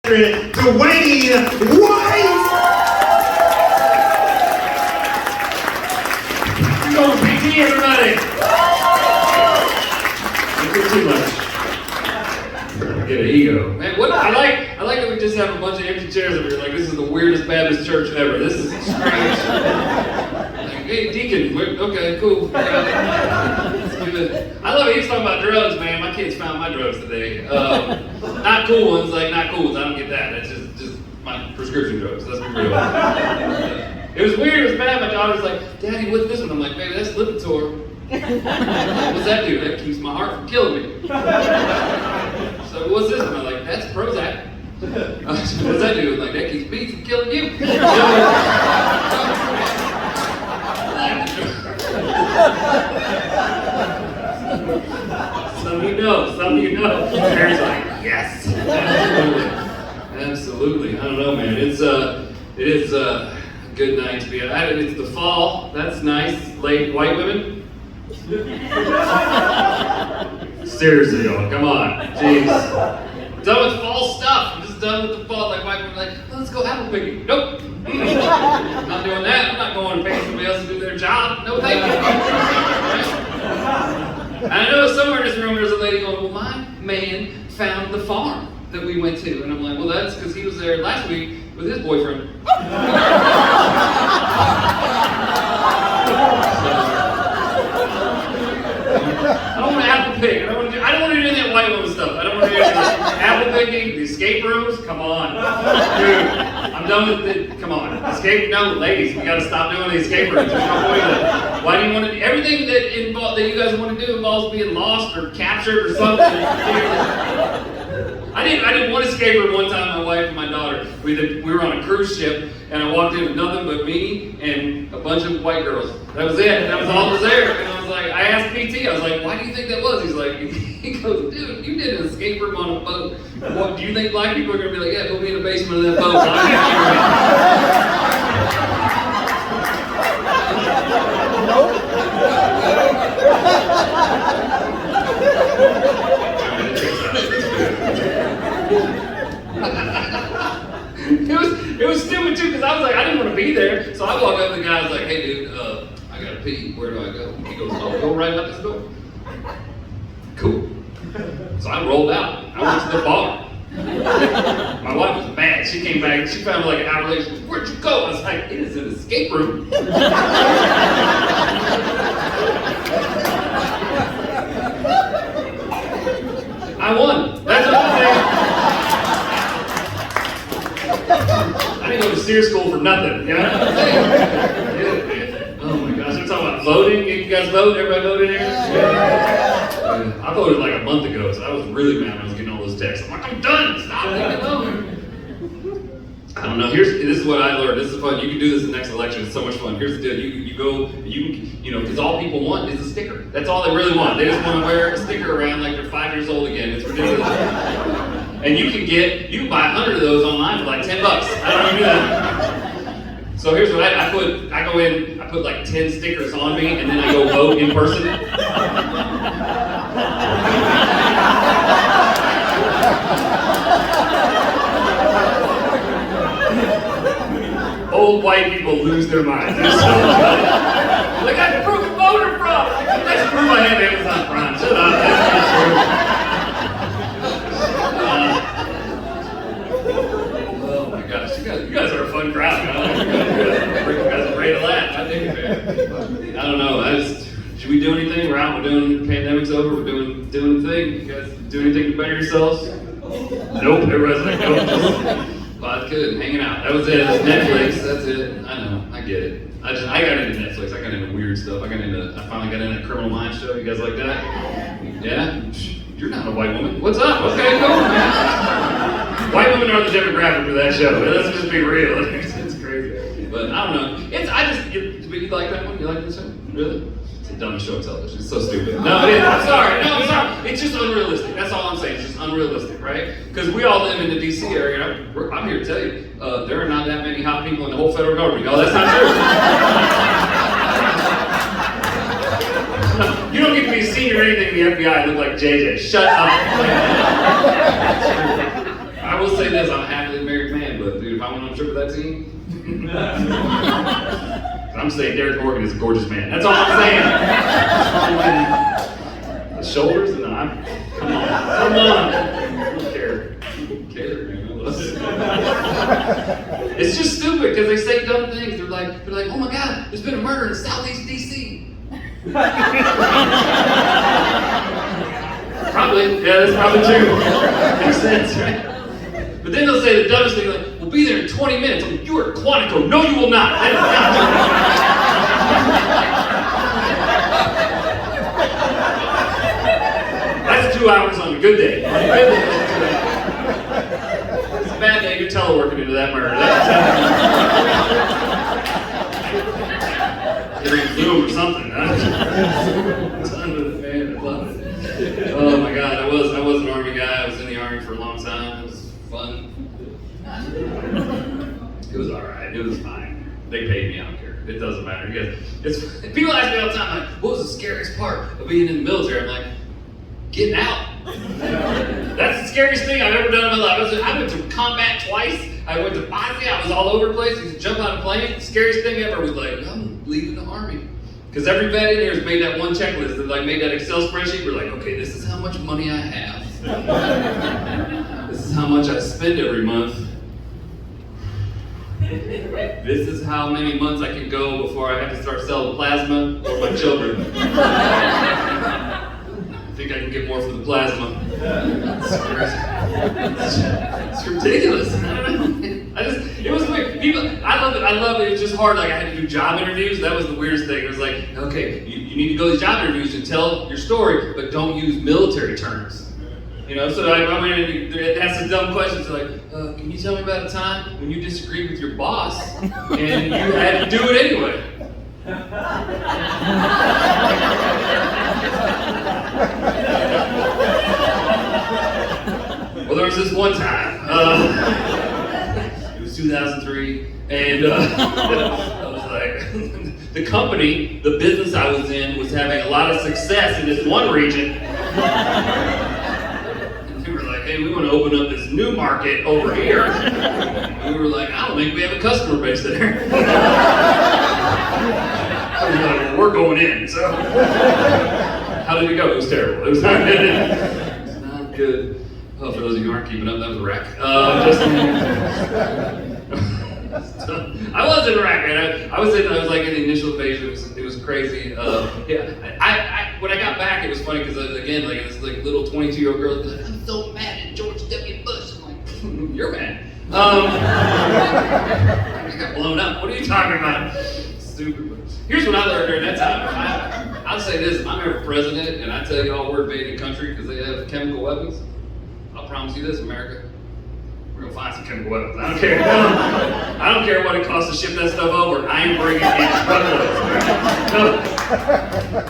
Dewayne White! You going PT, everybody? Don't do too much. Get an ego. Man, what I like that we just have a bunch of empty chairs over here. Like, this is the weirdest Baptist church ever. This is strange. Like, hey, deacon, okay, cool. Let's give it. I love it. He's talking about drugs, man. My kids found my drugs today. Not cool ones, like not cool ones. I don't get that. That's just my prescription drugs. Let's be real. It was weird. It was bad. My daughter's like, Daddy, what's this one? I'm like, baby, that's Lipitor. What's that do? That keeps my heart from killing me. So what's this one? I'm like, that's Prozac. What's that do? I'm like, that keeps me from killing you. Some of you know. Mary's like, yes. Absolutely. I don't know, man. It is a good night to be at. It's the fall. That's nice. Late white women. Seriously, y'all, come on. Jeez. Done with fall stuff. I'm just done with the fall. Like white women like, oh, let's go apple picking. Nope. I'm not doing that. I'm not going to pay somebody else to do their job. No thank you. And I know somewhere in this room there's a lady going, well, my man found the farm that we went to. And I'm like, well, that's because he was there last week with his boyfriend. I don't want to apple pick. I don't want to do any of that white woman stuff. I don't want to do any apple picking, the escape rooms. Come on. Dude, I'm done with it. Come on. No, ladies, we got to stop doing the escape rooms. There's no point in it. Why do you want to do everything that you guys want to do involves being lost or captured or something? I did one escape room one time, my wife and my daughter. We were on a cruise ship, and I walked in with nothing but me and a bunch of white girls. That was it. That was all that was there. And I was like, I asked PT, I was like, why do you think that was? He's like, he goes, dude, you did an escape room on a boat. What, do you think black people are going to be like, yeah, go be in the basement of that boat? It was stupid too, because I was like, I didn't want to be there. So I walk up to the guy, I was like, hey dude, I gotta pee, where do I go? He goes, oh, go right out this door. Cool. So I rolled out. I went to the bar. My wife was mad. She came back, she found me like an hour later, she goes, where'd you go? I was like, it is an escape room. I won. That's what I'm saying. I didn't go to steer school for nothing, you know? Oh my gosh, we're talking about voting. You guys vote? Everybody voted here? Yeah. I voted like a month ago, so I was really mad when I was getting all those texts. I'm like, I'm done! Stop, leave me alone! I don't know, this is what I learned. This is fun. You can do this in the next election. It's so much fun. Here's the deal. You know, because all people want is a sticker. That's all they really want. They just want to wear a sticker around like they're 5 years old again. It's ridiculous. And you can buy 100 of those online for like $10. I don't even do that. So here's what I go in, I put like 10 stickers on me, and then I go vote in person. Old white people lose their minds. They're so like, I can prove a voter fraud. Let's prove I have Amazon Prime. Shut up. That's not true. Oh my gosh, you guys are a fun crowd. You guys are great to laugh. I think it. I don't know. Should we do anything? We're out. We're doing. The pandemic's over. We're doing the thing. You guys do anything to better yourselves? Nope. Everybody's like, nope. Vodka and hanging out. That was it. Netflix. That's it. I know. I get it. I got into Netflix. I got into weird stuff. I finally got into Criminal Minds show. You guys like that? Yeah? You're not a white woman. What's up? Okay, cool, man. White women are the demographic for that show. Let's just be real. It's crazy. But I don't know. But you like that one? You like this show? Really? It's the dumbest show on television. It's so stupid. No, it is. I'm sorry. No, I'm sorry. It's just unrealistic. That's all I'm saying. It's just unrealistic, right? Because we all live in the D.C. area. I'm here to tell you, there are not that many hot people in the whole federal government. Y'all, that's not true. You don't get to be a senior or anything in the FBI and look like JJ. Shut up. I I will say this, I'm a happily married man, but dude, if I went on a trip with that team, I'm saying Derek Morgan is a gorgeous man. That's all I'm saying. The shoulders, and come on. I don't care. It's just stupid because they say dumb things. They're like, oh my God, there's been a murder in Southeast DC. Probably, yeah, that's probably true. Makes sense, right? But then they'll say the dumbest thing, like, we'll be there in 20 minutes. I'm like, you are at Quantico. No, you will not. That is not true. That's 2 hours on a good day. It's a bad day, you're teleworking into that murder. You're in Zoom or something. Huh? Done with it, man. I love it. Oh my God, I was an Army guy. I was in the Army for a long time. It was fun. It was all right. It was fine. They paid me. I don't care. It doesn't matter. People ask me all the time, like, what was the scariest part of being in the military? I'm like, getting out. That's the scariest thing I've ever done in my life. I went to combat twice. I went to Bosnia. I was all over the place. I used to jump out of planes. The scariest thing ever was like, I'm leaving the Army. Because every vet in here has made that one checklist. They like made that Excel spreadsheet. We're like, okay, this is how much money I have. This is how much I spend every month. This is how many months I can go before I have to start selling plasma for my children. I think I can get more for the plasma. It's ridiculous. I don't know. It was weird. I love it. It was just hard. Like I had to do job interviews. That was the weirdest thing. It was like, okay, you need to go to these job interviews and tell your story, but don't use military terms. You know, so I went in and it asked some dumb questions like, can you tell me about a time when you disagreed with your boss and you had to do it anyway? Well, there was this one time. It was 2003, and I was like, the company, the business I was in, was having a lot of success in this one region. And we were like, hey, we want to open up this new market over here. And we were like, I don't think we have a customer base there. Well, we're going in, so. How did it go? It was terrible. It was not good. It was not good. Oh, for those of you who aren't keeping up, that was a wreck. I was in Iraq, man. I was like in the initial phase. It was crazy. When I got back, it was funny because again, like this like little 22-year-old girl was like, I'm so mad at George W. Bush. I'm like, you're mad. I got blown up. What are you talking about? Stupid. Here's what I learned during that time. I'll say this: if I'm ever president and I tell you all we're invading a country because they have chemical weapons, I'll promise you this, America. We're gonna find some chemical weapons. I don't care. I don't care what it costs to ship that stuff over. I ain't bringing any weapons. No.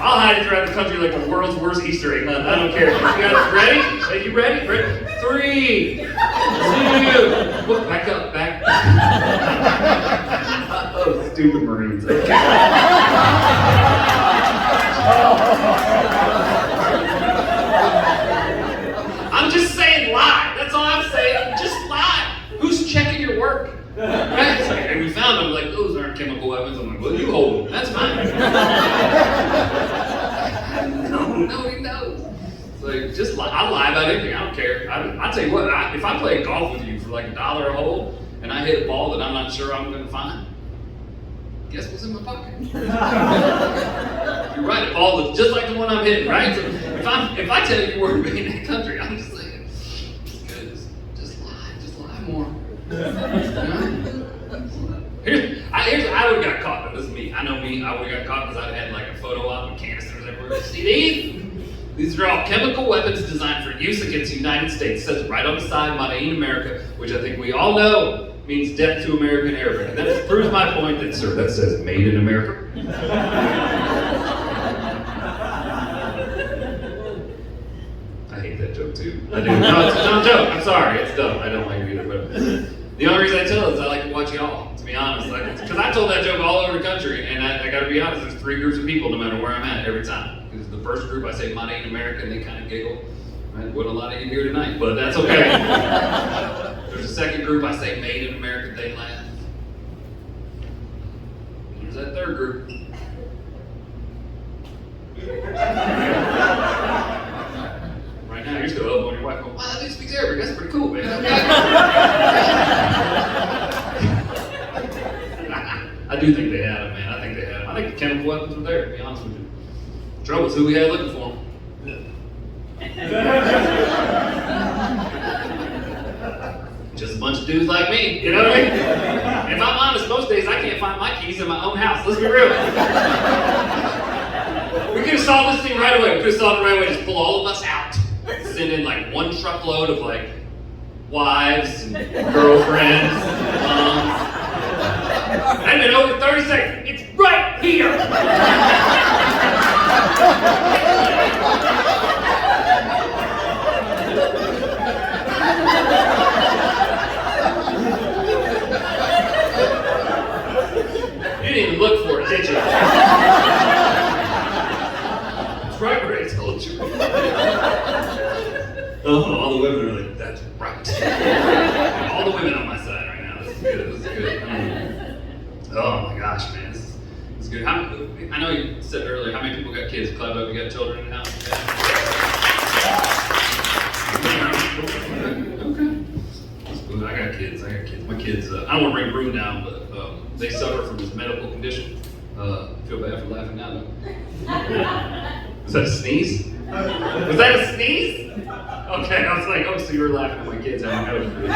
I'll hide it throughout the country like the world's worst Easter egg hunt. I don't care. You guys ready? Are you ready? 3, 2. Whoop, back up, back. Oh, stupid Marines. I'm just saying lie. That's all I'm saying. Just lie. Who's checking your work? Right? It's like, and we found them like, those aren't chemical weapons. I'm like, well, you hold them. That's fine. Nobody knows. It's like, just lie. I'll lie about anything. I don't care. I'll tell you what, if I play golf with you for like $1 a hole and I hit a ball that I'm not sure I'm going to find, guess what's in my pocket? You're right, a ball just like the one I'm hitting, right? So if I tell you we're invading that country, I'm just saying, just lie more. I would have got caught, but this is me. I know me, I would have got caught because I'd had like a photo op with canisters everywhere. See these? These are all chemical weapons designed for use against the United States. It says right on the side, Made in America, which I think we all know means death to American Arabic. And that proves my point that, sir, that says made in America. I hate that joke too. I do. No, it's a dumb joke. I'm sorry, it's dumb. I don't like it either. But the only reason I tell it is I like to watch y'all, to be honest. Because I told that joke all over the country, and I gotta be honest, there's 3 groups of people no matter where I'm at every time. Because the first group I say Made in America and they kind of giggle. There wasn't a lot of you here tonight, but that's okay. There's a second group, I say made in America, they laugh. There's that third group. Right now, you're still up on your wife going, wow, that dude speaks Arabic, that's pretty cool, man. I do think they had him, man. I think they had him. I think the chemical weapons were there, to be honest with you. The trouble is who we had looking for them. Just a bunch of dudes like me, you know what I mean? If I'm honest, most days I can't find my keys in my own house. Let's be real. We could have solved this thing right away. We could have solved it right away. Just pull all of us out. Send in like one truckload of like wives and girlfriends and moms. And in over 30 seconds, it's right here. You didn't even look for it, did you? It's right where I told you. Oh, all the women are like, that's right. All the women on my side right now. This is good. This is good. Oh my gosh, man. This is good. I know you said earlier, how many people got kids? Clap up, you got children in the house? Okay. I got kids. My kids, I don't want to bring Broom down, but they suffer from this medical condition. I feel bad for laughing now, though. Was that a sneeze? Was that a sneeze? Okay, I was like, oh, so you were laughing at my kids having medical condition.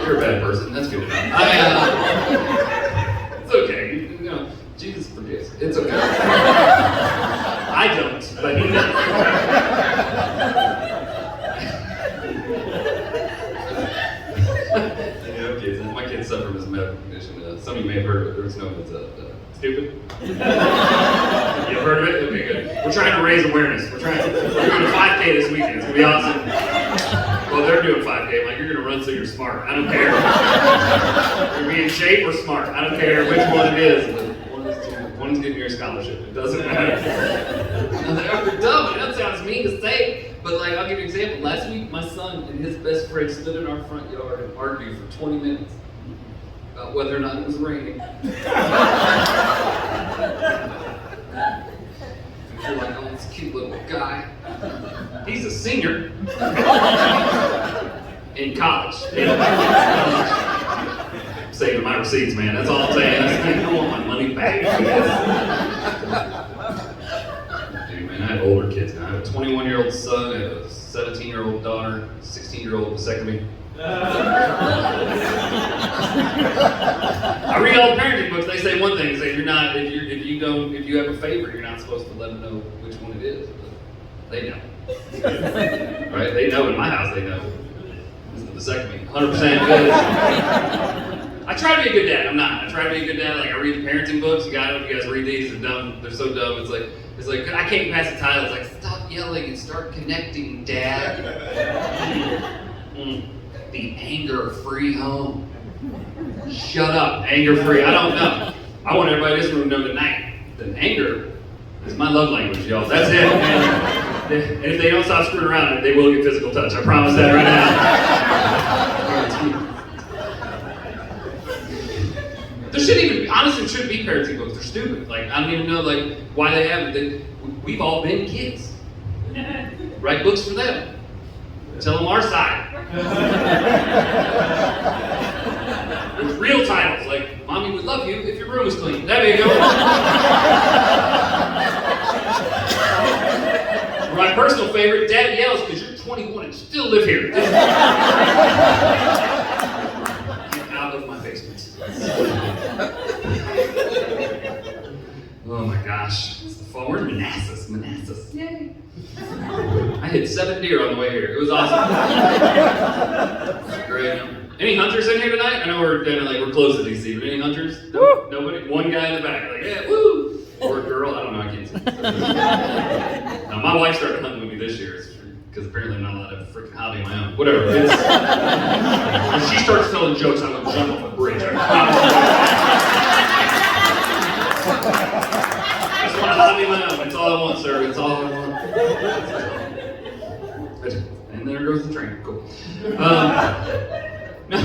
You're a bad person. That's good enough. It's okay. You know, Jesus forgives. It's okay. I don't, but he does. My kids suffer from this medical condition. Some of you may have heard of it. There's no, it's stupid. You've heard of it? Okay, good. We're trying to raise awareness. We're doing a 5K this weekend. It's gonna be awesome. Well, they're doing 5K. I'm like, you're gonna run so you're smart. I don't care. You're being in shape or smart. I don't care which one it is. One's getting your scholarship. It doesn't matter. They're dumb. I know it sounds mean to say, but like, I'll give you an example. Last week, my son and his best friend stood in our front yard and argued for 20 minutes about whether or not it was raining. You're like, oh, this cute little guy. He's a senior in college. I'm saving my receipts, man. That's all I'm saying. I want my money back. Dude, man, I have older kids now. I have a 21-year-old son, I have a 17-year-old daughter, 16-year-old vasectomy. I read all the parenting books. They say one thing. They say if you have a favorite, you're not supposed to let them know which one it is. But they know, right? They know. In my house, they know. It's the vasectomy, 100% good. I try to be a good dad. I'm not. I try to be a good dad. Like I read the parenting books. You guys, if you guys read these, they're dumb. They're so dumb. It's like I can't pass the title. It's like stop yelling and start connecting, Dad. The anger-free home. Shut up, anger-free. I don't know. I want everybody in this room to know tonight that anger is my love language, y'all. That's it. And if they don't stop screwing around, they will get physical touch. I promise that right now. There shouldn't even, honestly, shouldn't be parenting books. They're stupid. Like, I don't even know like why they have it. We've all been kids. Write books for them. Tell them our side. With real titles like "Mommy would love you if your room was clean." There you go. Or my personal favorite, Dad yells because you're 21 and still live here. Get out of my basement. Oh my gosh. It's the fall. We're in Manassas. Yay. I hit 7 deer on the way here. It was awesome. Great. Any hunters in here tonight? I know we're kind of like, we're close to DC, but any hunters? No, nobody? One guy in the back, like, yeah, woo! Or a girl, I don't know, I can't see. Now, my wife started hunting with me this year, because apparently I'm not allowed to have a freaking hobby of my own. Whatever. When she starts telling jokes, I'm going to jump off a bridge. I just want a hobby of my own. That's all I want, sir. That's all I want. And there goes the train. Cool. No,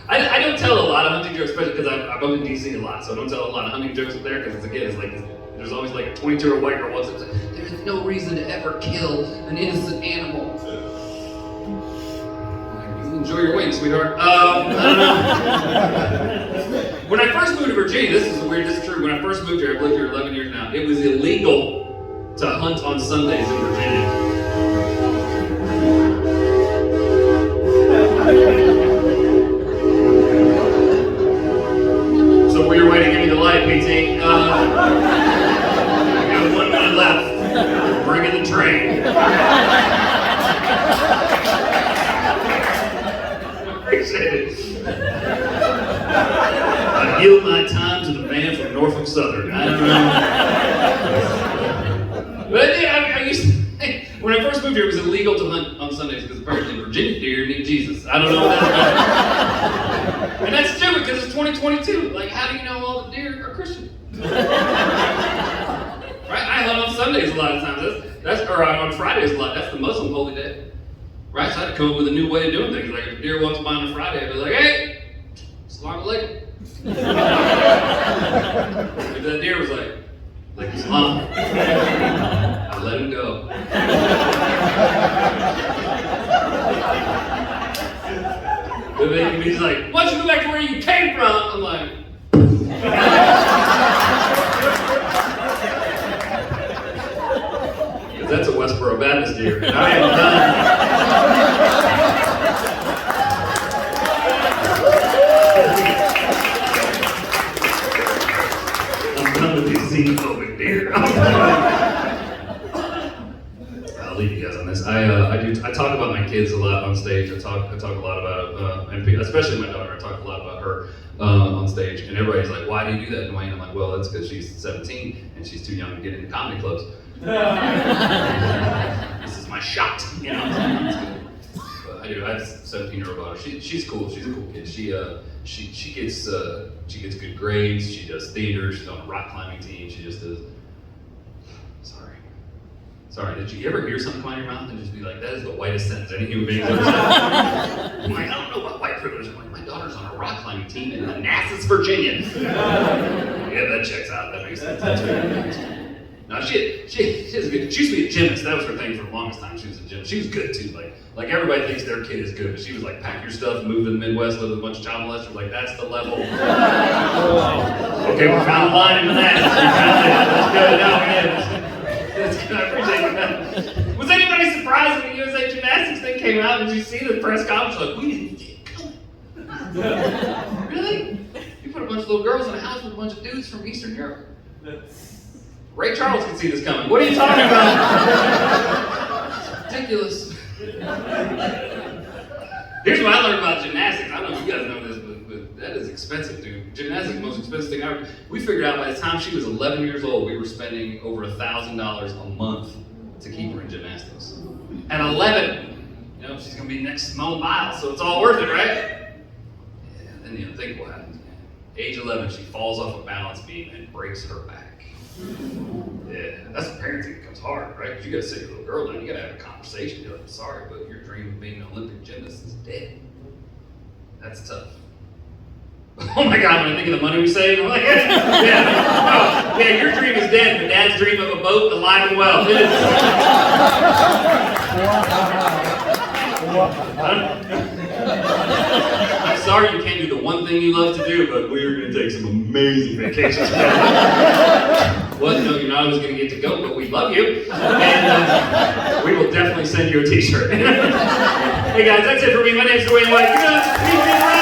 I don't tell a lot of hunting jokes, especially because I'm up in DC a lot, so I don't tell a lot of hunting jokes up there because it's like there's always like a 22-year-old white girl wants to say, there's no reason to ever kill an innocent animal. Enjoy your wings, sweetheart. I don't know. When I first moved to Virginia, this is true. When I first moved here, I've lived here 11 years now, it was illegal to hunt on Sundays in Virginia. So weird way to give me the light, PT. I got 1 minute left. Bring in the train. Appreciate it. I yield my time to the man from Norfolk Southern. I don't know. But yeah, I used to think, when I first moved here, it was illegal to hunt on Sundays because apparently Virginia deer need Jesus. I don't know what that's about. And that's stupid because it's 2022. Like, how do you know all the deer are Christian? Right? I hunt on Sundays a lot of times. Or on Fridays a lot. That's the Muslim holy day. Right, so I had to come up with a new way of doing things. Like if a deer walks by on a Friday, I'd be like, hey, Assalamu alaikum. If that deer was like Islam, I'd let him go. But then he's like, why don't you go back to where you came from? I'm like, that's a Westboro Baptist deer, and I am done. I'm done with these xenophobic deer. I'll leave you guys on this. I talk about my kids a lot on stage. I talk a lot about, and especially my daughter. I talk a lot about her on stage, and everybody's like, "Why do you do that, Dewayne?" I'm like, "Well, that's because she's 17 and she's too young to get into comedy clubs." This is my shot, you know. I have a 17-year-old daughter. She's cool. She's a cool kid. She gets good grades. She does theater. She's on a rock climbing team. She just does. Sorry. Did you ever hear something come out of your mouth and just be like, "That is the whitest sentence any human being's ever said"? I'm like, I don't know what white privilege. I'm like, my daughter's on a rock climbing team in Manassas, Virginia. Yeah, that checks out. That makes sense. That's right. No, she's good. She used to be a gymnast. That was her thing for the longest time. She was a gymnast. She was good too. Like everybody thinks their kid is good, but she was like, pack your stuff, move to the Midwest, live with a bunch of child molesters. Like, that's the level. Okay, we found a line into that. That's good. I appreciate that. Was anybody surprised when the USA Gymnastics thing came out? Did you see the press conference? Like, we didn't see it coming. Really? You put a bunch of little girls in a house with a bunch of dudes from Eastern Europe. Ray Charles can see this coming. What are you talking about? It's ridiculous. Here's what I learned about gymnastics. I don't know if you guys know this, but that is expensive, dude. Gymnastics is the most expensive thing ever. We figured out by the time she was 11 years old, we were spending over $1,000 a month to keep her in gymnastics. At 11, you know, she's gonna be next Simone Biles, so it's all worth it, right? Yeah, then you know, think what happens. Age 11, she falls off a balance beam and breaks her back. Yeah, that's when parenting becomes hard, right? Because you gotta sit your little girl down, you gotta have a conversation. You're like, sorry, but your dream of being an Olympic gymnast is dead. That's tough. Oh my God, when I think of the money we saved, I'm like, yeah, your dream is dead, but Dad's dream of a boat alive and well. It is. I'm sorry you can't do the one thing you love to do, but we're going to take some amazing vacations together. Well, no, you're not always going to get to go, but we love you. And we will definitely send you a t-shirt. Hey guys, that's it for me. My name's Dewayne White.